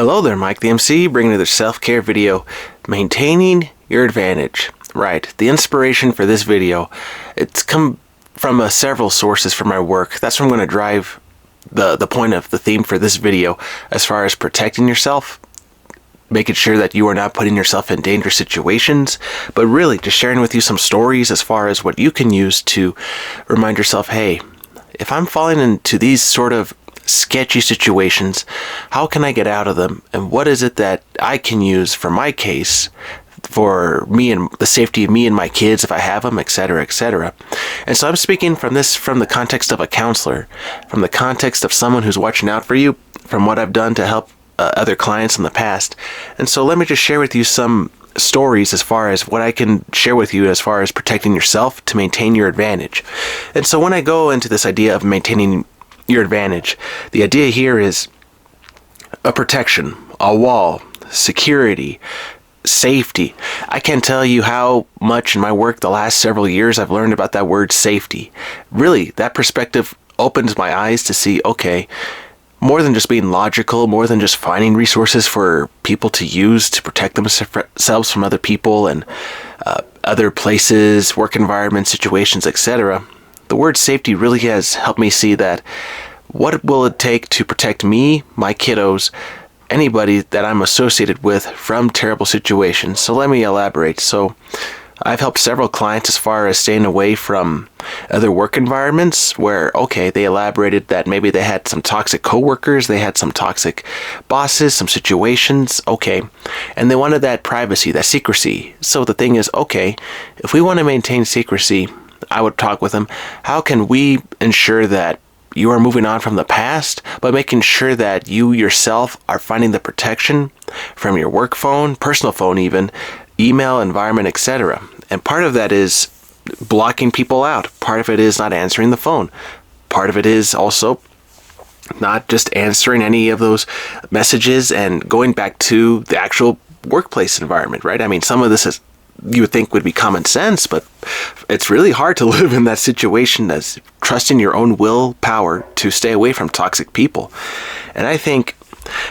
Hello there, Mike the MC, bringing another self-care video, maintaining your advantage. Right, the inspiration for this video, it's come from several sources from my work. That's where I'm going to drive the point of the theme for this video as far as protecting yourself, making sure that you are not putting yourself in dangerous situations, but really just sharing with you some stories as far as what you can use to remind yourself, hey, if I'm falling into these sort of sketchy situations, how can I get out of them? And what is it that I can use for my case, for me and the safety of me and my kids if I have them, etc., etc. And so I'm speaking from the context of a counselor, from the context of someone who's watching out for you, from what I've done to help other clients in the past. And so let me just share with you some stories as far as what I can share with you as far as protecting yourself to maintain your advantage. And so when I go into this idea of maintaining your advantage, the idea here is a protection, a wall, security, safety. I can't tell you how much in my work the last several years I've learned about that word safety. Really, that perspective opens my eyes to see, okay, more than just being logical, more than just finding resources for people to use to protect themselves from other people and other places, work environments, situations, etc. The word safety really has helped me see that what will it take to protect me, my kiddos, anybody that I'm associated with from terrible situations. So let me elaborate. So I've helped several clients as far as staying away from other work environments where, okay, they elaborated that maybe they had some toxic coworkers, they had some toxic bosses, some situations, okay, and they wanted that privacy, that secrecy. So the thing is, okay, if we want to maintain secrecy, I would talk with them, how can we ensure that you are moving on from the past, but making sure that you yourself are finding the protection from your work phone, personal phone even, email, environment, etc. And part of that is blocking people out. Part of it is not answering the phone. Part of it is also not just answering any of those messages and going back to the actual workplace environment, right? I mean, some of this is you would think would be common sense, but it's really hard to live in that situation as trusting your own willpower to stay away from toxic people. And I think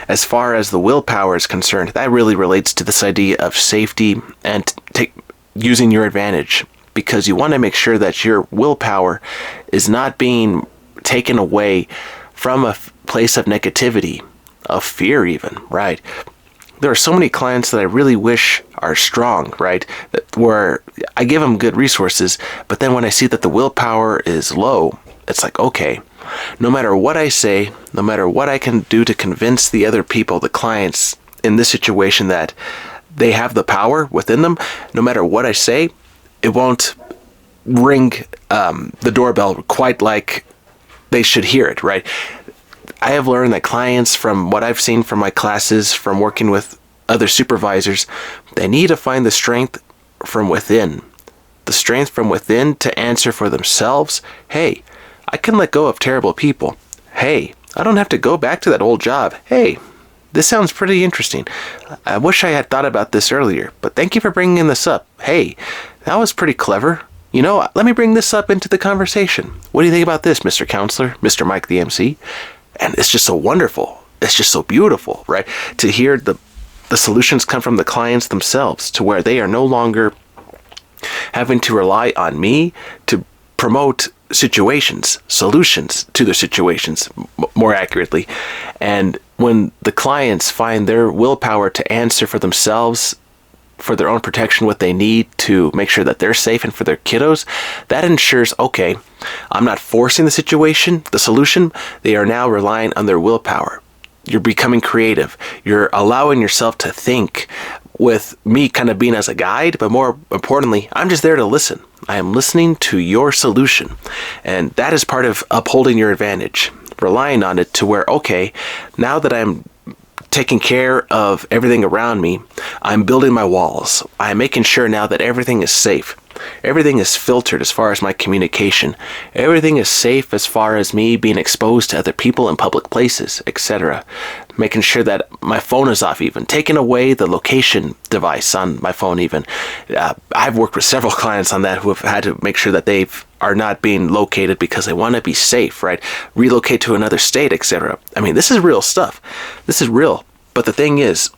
as far as the willpower is concerned, that really relates to this idea of safety and using your advantage, because you want to make sure that your willpower is not being taken away from a place of negativity, of fear even, right? There are so many clients that I really wish are strong, right? Where I give them good resources, but then when I see that the willpower is low, it's like, okay, no matter what I say, no matter what I can do to convince the other people, the clients in this situation that they have the power within them, no matter what I say, it won't ring the doorbell quite like they should hear it, right? I have learned that clients, from what I've seen from my classes, from working with other supervisors, they need to find the strength from within. The strength from within to answer for themselves. Hey, I can let go of terrible people. Hey, I don't have to go back to that old job. Hey, this sounds pretty interesting. I wish I had thought about this earlier, but thank you for bringing this up. Hey, that was pretty clever. You know, let me bring this up into the conversation. What do you think about this, Mr. Counselor, Mr. Mike the MC? And it's just so wonderful. It's just so beautiful, right? To hear the solutions come from the clients themselves, to where they are no longer having to rely on me to promote solutions to their situations, more accurately. And when the clients find their willpower to answer for themselves, for their own protection, what they need to make sure that they're safe and for their kiddos, that ensures, okay, I'm not forcing the situation, the solution. They are now relying on their willpower. You're becoming creative. You're allowing yourself to think, with me kind of being as a guide, but more importantly, I'm just there to listen. I am listening to your solution. And that is part of upholding your advantage, relying on it to where, okay, now that I'm taking care of everything around me, I'm building my walls. I'm making sure now that everything is safe. Everything is filtered as far as my communication. Everything is safe as far as me being exposed to other people in public places, etc. Making sure that my phone is off even. Taking away the location device on my phone even. I've worked with several clients on that who have had to make sure that they are not being located because they want to be safe, right? Relocate to another state, etc. I mean, this is real stuff. This is real. But the thing is,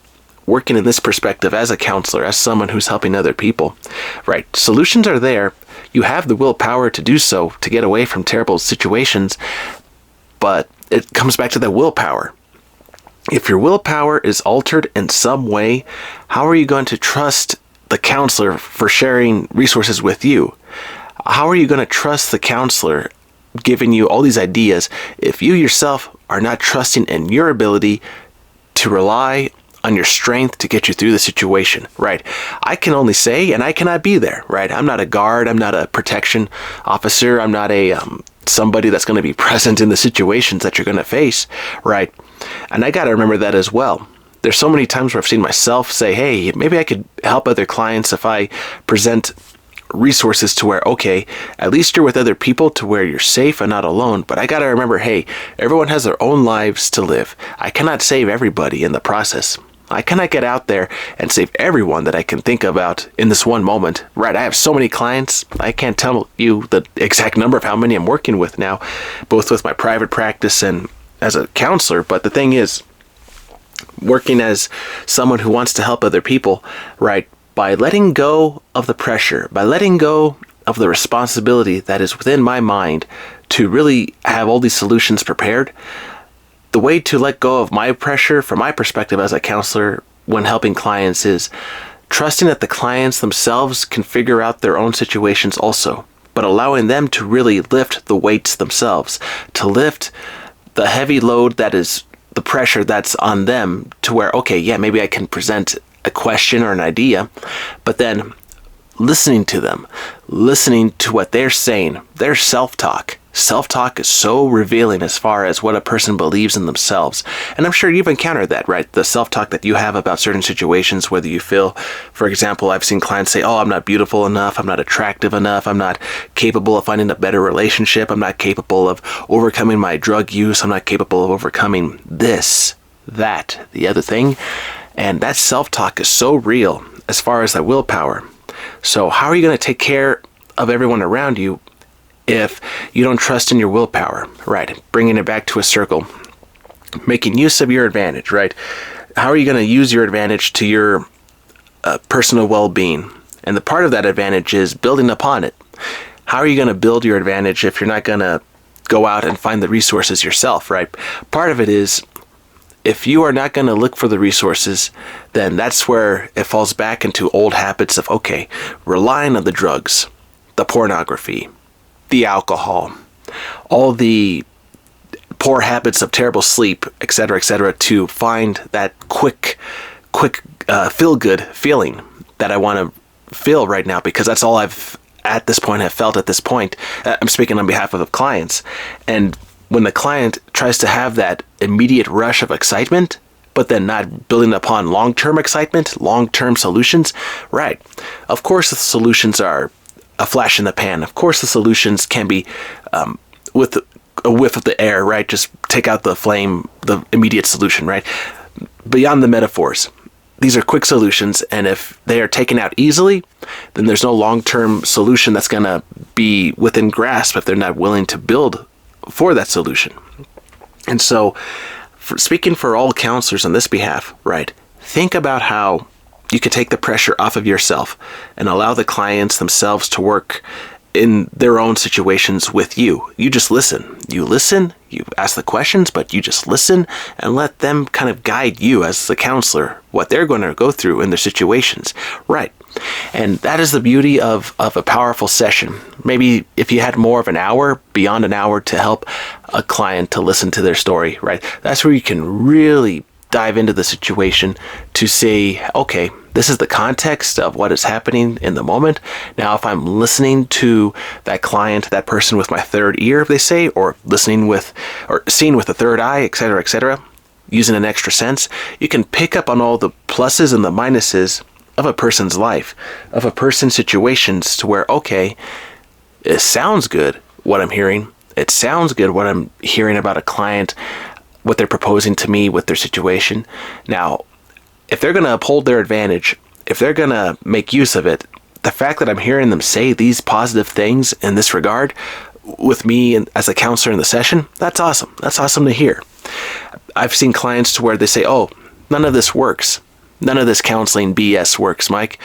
working in this perspective as a counselor, as someone who's helping other people, right? Solutions are there. You have the willpower to do so, to get away from terrible situations, but it comes back to that willpower. If your willpower is altered in some way, how are you going to trust the counselor for sharing resources with you? How are you going to trust the counselor giving you all these ideas if you yourself are not trusting in your ability to rely on your strength to get you through the situation, right? I can only say, and I cannot be there, right? I'm not a guard. I'm not a protection officer. I'm not a somebody that's going to be present in the situations that you're going to face, right? And I got to remember that as well. There's so many times where I've seen myself say, hey, maybe I could help other clients if I present resources to where, okay, at least you're with other people to where you're safe and not alone. But I got to remember, hey, everyone has their own lives to live. I cannot save everybody in the process. I cannot get out there and save everyone that I can think about in this one moment. Right, I have so many clients, I can't tell you the exact number of how many I'm working with now, both with my private practice and as a counselor. But the thing is, working as someone who wants to help other people, right, by letting go of the pressure, by letting go of the responsibility that is within my mind to really have all these solutions prepared, the way to let go of my pressure from my perspective as a counselor when helping clients is trusting that the clients themselves can figure out their own situations also, but allowing them to really lift the weights themselves, to lift the heavy load that is the pressure that's on them to where, okay, yeah, maybe I can present a question or an idea, but then listening to them, listening to what they're saying, their self-talk. Self-talk is so revealing as far as what a person believes in themselves. And I'm sure you've encountered that, right? The self-talk that you have about certain situations, whether you feel, for example, I've seen clients say, oh, I'm not beautiful enough, I'm not attractive enough, I'm not capable of finding a better relationship, I'm not capable of overcoming my drug use, I'm not capable of overcoming this, that, the other thing. And that self-talk is so real as far as that willpower. So how are you going to take care of everyone around you if you don't trust in your willpower, right? Bringing it back to a circle, making use of your advantage, right? How are you going to use your advantage to your personal well-being? And the part of that advantage is building upon it. How are you going to build your advantage if you're not going to go out and find the resources yourself, right? Part of it is, if you are not going to look for the resources, then that's where it falls back into old habits of, okay, relying on the drugs, the pornography, the alcohol, all the poor habits of terrible sleep, etc., to find that quick feel-good feeling that I want to feel right now, because that's all I've at this point have felt at this point. I'm speaking on behalf of the clients. And when the client tries to have that immediate rush of excitement, but then not building upon long-term excitement, long-term solutions, right? Of course the solutions are a flash in the pan. Of course the solutions can be with a whiff of the air, right? Just take out the flame, the immediate solution, right? Beyond the metaphors, these are quick solutions, and if they are taken out easily, then there's no long-term solution that's going to be within grasp if they're not willing to build for that solution. And so, speaking for all counselors on this behalf, right, think about how you could take the pressure off of yourself and allow the clients themselves to work in their own situations with you. You just listen. You listen, you ask the questions, but you just listen and let them kind of guide you as the counselor, what they're going to go through in their situations. Right. And that is the beauty of a powerful session. Maybe if you had more of an hour, beyond an hour, to help a client to listen to their story, right? That's where you can really dive into the situation to say, okay, this is the context of what is happening in the moment. Now, if I'm listening to that client, that person with my third ear, they say, or listening with, or seeing with the third eye, etc., using an extra sense, you can pick up on all the pluses and the minuses of a person's life, of a person's situations, to where, okay, it sounds good what I'm hearing. It sounds good what I'm hearing about a client, what they're proposing to me with their situation. Now, if they're going to uphold their advantage, if they're going to make use of it, the fact that I'm hearing them say these positive things in this regard with me and as a counselor in the session, that's awesome. That's awesome to hear. I've seen clients to where they say, oh, none of this works. None of this counseling BS works, Mike.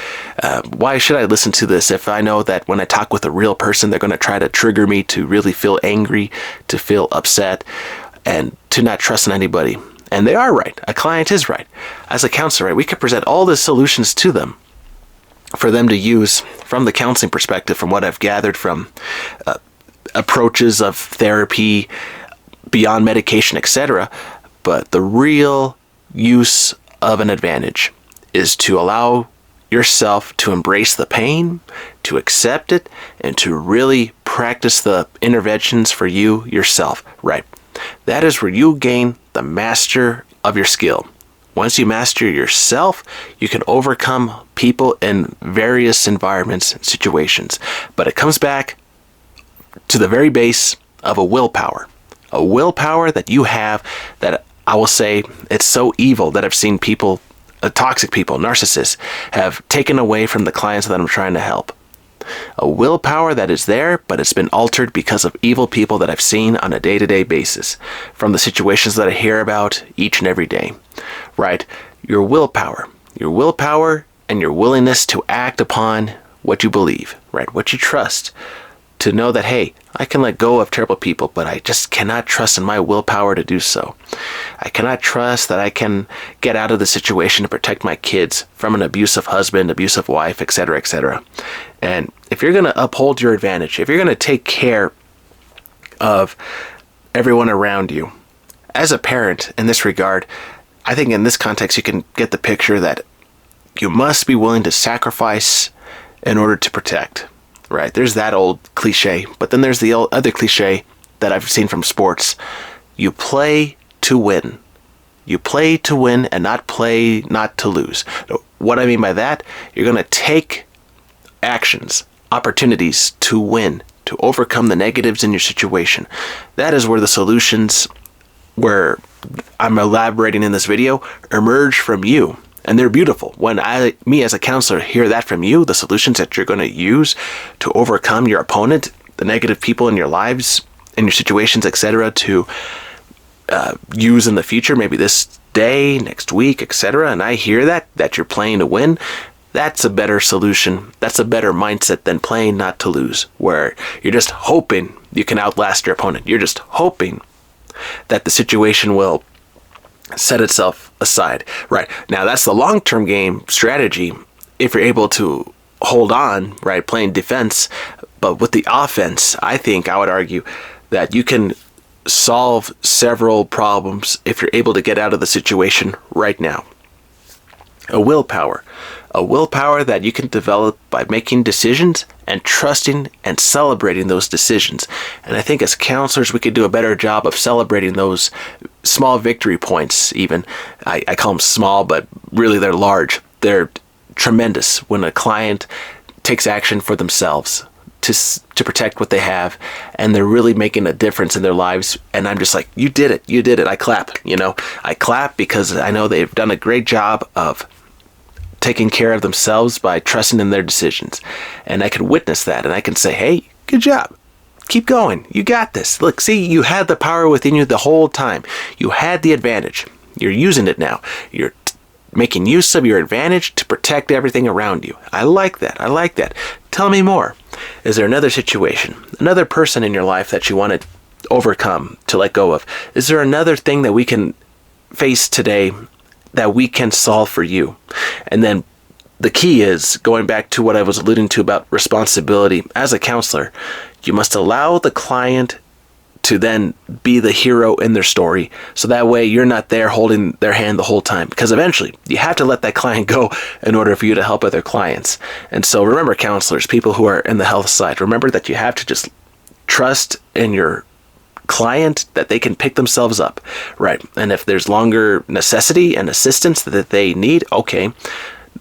Why should I listen to this if I know that when I talk with a real person, they're going to try to trigger me to really feel angry, to feel upset, and to not trust in anybody? And they are right. A client is right. As a counselor, right, we could present all the solutions to them for them to use from the counseling perspective, from what I've gathered from approaches of therapy, beyond medication, etc. But the real use of an advantage is to allow yourself to embrace the pain, to accept it, and to really practice the interventions for you yourself. Right. That is where you gain the master of your skill. Once you master yourself, you can overcome people in various environments and situations. But it comes back to the very base of a willpower. A willpower that you have that I will say it's so evil that I've seen people, toxic people, narcissists, have taken away from the clients that I'm trying to help. A willpower that is there, but it's been altered because of evil people that I've seen on a day-to-day basis, from the situations that I hear about each and every day. Right? Your willpower and your willingness to act upon what you believe, right? What you trust. To know that, hey, I can let go of terrible people, but I just cannot trust in my willpower to do so. I cannot trust that I can get out of the situation to protect my kids from an abusive husband, abusive wife, etc., etc. And if you're going to uphold your advantage, if you're going to take care of everyone around you, as a parent in this regard, I think in this context you can get the picture that you must be willing to sacrifice in order to protect. Right, there's that old cliche, but then there's the other cliche that I've seen from sports. You play to win. You play to win and not play not to lose. What I mean by that, you're going to take actions, opportunities to win, to overcome the negatives in your situation. That is where the solutions, where I'm elaborating in this video, emerge from you. And they're beautiful. When me as a counselor hear that from you, the solutions that you're going to use to overcome your opponent, the negative people in your lives, in your situations, etc., to use in the future, maybe this day, next week, etc., and I hear that you're playing to win, that's a better solution. That's a better mindset than playing not to lose, where you're just hoping you can outlast your opponent. You're just hoping that the situation will set itself aside. Right. Now, that's the long-term game strategy if you're able to hold on, right, playing defense. But with the offense, I think I would argue that you can solve several problems if you're able to get out of the situation right now. A willpower that you can develop by making decisions and trusting and celebrating those decisions. And I think as counselors, we could do a better job of celebrating those small victory points even. I call them small, but really they're large. They're tremendous when a client takes action for themselves to protect what they have, and they're really making a difference in their lives. And I'm just like, you did it. I clap, I clap because I know they've done a great job of taking care of themselves by trusting in their decisions. And I can witness that, and I can say, hey, good job. Keep going. You got this. Look, see, you had the power within you the whole time. You had the advantage. You're using it now. You're making use of your advantage to protect everything around you. I like that. Tell me more. Is there another situation, another person in your life that you want to overcome, to let go of? Is there another thing that we can face today that we can solve for you? And then the key is, going back to what I was alluding to about responsibility as a counselor, you must allow the client to then be the hero in their story, so that way you're not there holding their hand the whole time, because eventually you have to let that client go in order for you to help other clients. And so remember, counselors, people who are in the health side, remember that you have to just trust in your client that they can pick themselves up, right? And if there's longer necessity and assistance that they need, okay,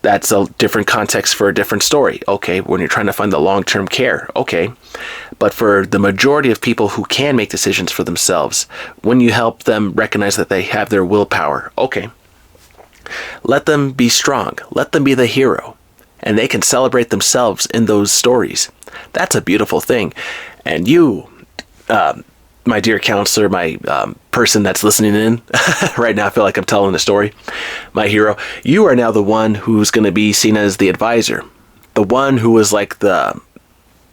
that's a different context for a different story. Okay, when you're trying to find the long-term care, okay. But for the majority of people who can make decisions for themselves, when you help them recognize that they have their willpower, okay, let them be strong. Let them be the hero. And they can celebrate themselves in those stories. That's a beautiful thing. And you, my dear counselor, my person that's listening in right now, I feel like I'm telling the story, my hero, you are now the one who's going to be seen as the advisor, the one who was like the,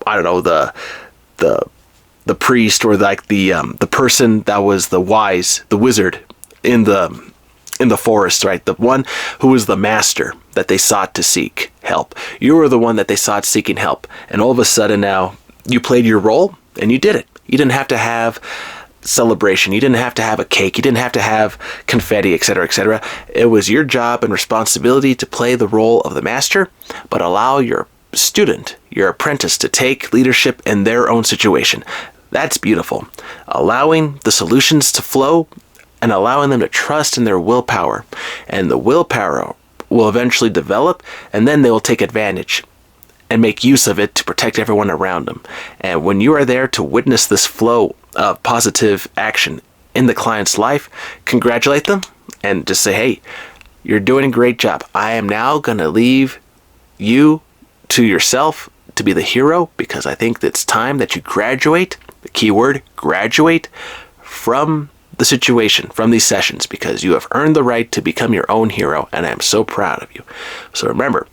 I don't know, the priest, or like the person that was the wise, the wizard in the forest, right? The one who was the master that they sought to seek help. You were the one that they sought seeking help, and all of a sudden now you played your role and you did it. You didn't have to have celebration. You didn't have to have a cake. You didn't have to have confetti, etc., etc. It was your job and responsibility to play the role of the master, but allow your student, your apprentice, to take leadership in their own situation. That's beautiful. Allowing the solutions to flow and allowing them to trust in their willpower. And the willpower will eventually develop, and then they will take advantage and make use of it to protect everyone around them. And when you are there to witness this flow of positive action in the client's life, congratulate them and just say, hey, you're doing a great job. I am now going to leave you to yourself to be the hero, because I think it's time that you graduate, the key word, graduate, from the situation, from these sessions, because you have earned the right to become your own hero, and I am so proud of you. So remember,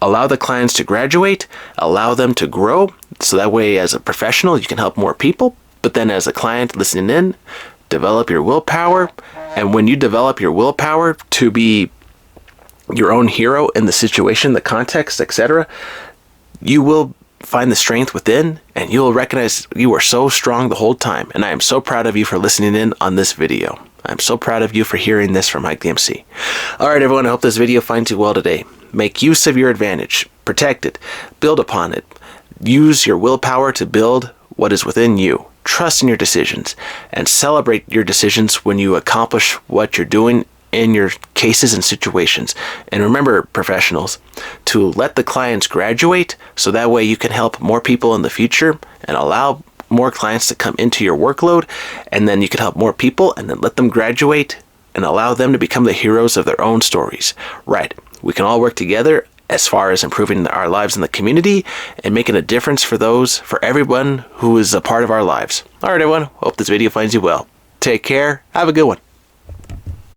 allow the clients to graduate, allow them to grow, so that way as a professional you can help more people, but then as a client listening in, develop your willpower. And when you develop your willpower to be your own hero in the situation, the context, etc., you will find the strength within, and you will recognize you are so strong the whole time. And I am so proud of you for listening in on this video. I'm so proud of you for hearing this from Mike the MC. All right, everyone, I hope this video finds you well today. Make use of your advantage. Protect it. Build upon it. Use your willpower to build what is within you. Trust in your decisions, and celebrate your decisions when you accomplish what you're doing in your cases and situations. And remember, professionals, to let the clients graduate, so that way you can help more people in the future and allow more clients to come into your workload, and then you can help more people and then let them graduate and allow them to become the heroes of their own stories. Right. We can all work together as far as improving our lives in the community and making a difference for everyone who is a part of our lives. All right, everyone. Hope this video finds you well. Take care. Have a good one.